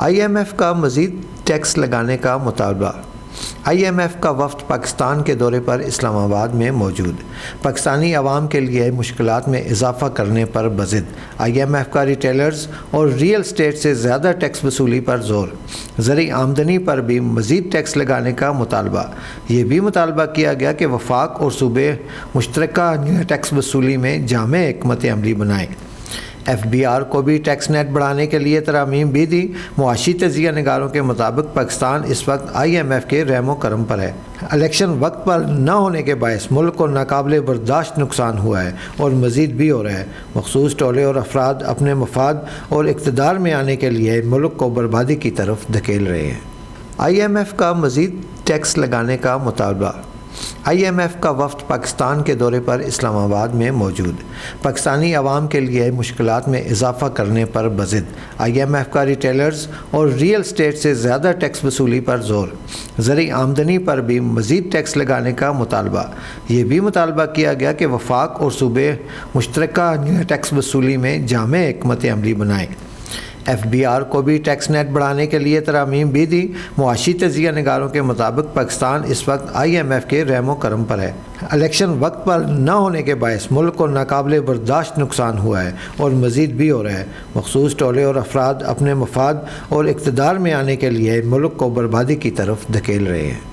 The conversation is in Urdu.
IMF کا مزید ٹیکس لگانے کا مطالبہ۔ IMF کا وفد پاکستان کے دورے پر اسلام آباد میں موجود۔ پاکستانی عوام کے لیے مشکلات میں اضافہ کرنے پر بضد IMF کا ریٹیلرز اور ریئل اسٹیٹ سے زیادہ ٹیکس وصولی پر زور۔ زرعی آمدنی پر بھی مزید ٹیکس لگانے کا مطالبہ۔ یہ بھی مطالبہ کیا گیا کہ وفاق اور صوبے مشترکہ ٹیکس وصولی میں جامع حکمت عملی بنائیں۔ FBR کو بھی ٹیکس نیٹ بڑھانے کے لیے ترامیم بھی دی۔ معاشی تجزیہ نگاروں کے مطابق پاکستان اس وقت IMF کے رحم و کرم پر ہے۔ الیکشن وقت پر نہ ہونے کے باعث ملک کو ناقابل برداشت نقصان ہوا ہے اور مزید بھی ہو رہا ہے۔ مخصوص ٹولے اور افراد اپنے مفاد اور اقتدار میں آنے کے لیے ملک کو بربادی کی طرف دھکیل رہے ہیں۔ IMF کا مزید ٹیکس لگانے کا مطالبہ۔ IMF کا وفد پاکستان کے دورے پر اسلام آباد میں موجود۔ پاکستانی عوام کے لیے مشکلات میں اضافہ کرنے پر بضد IMF کا ریٹیلرز اور ریئل اسٹیٹ سے زیادہ ٹیکس وصولی پر زور۔ زرعی آمدنی پر بھی مزید ٹیکس لگانے کا مطالبہ۔ یہ بھی مطالبہ کیا گیا کہ وفاق اور صوبے مشترکہ ٹیکس وصولی میں جامع حکمت عملی بنائیں۔ FBR کو بھی ٹیکس نیٹ بڑھانے کے لیے ترامیم بھی دی۔ معاشی تجزیہ نگاروں کے مطابق پاکستان اس وقت IMF کے رحم و کرم پر ہے۔ الیکشن وقت پر نہ ہونے کے باعث ملک کو ناقابل برداشت نقصان ہوا ہے اور مزید بھی ہو رہا ہے۔ مخصوص ٹولے اور افراد اپنے مفاد اور اقتدار میں آنے کے لیے ملک کو بربادی کی طرف دھکیل رہے ہیں۔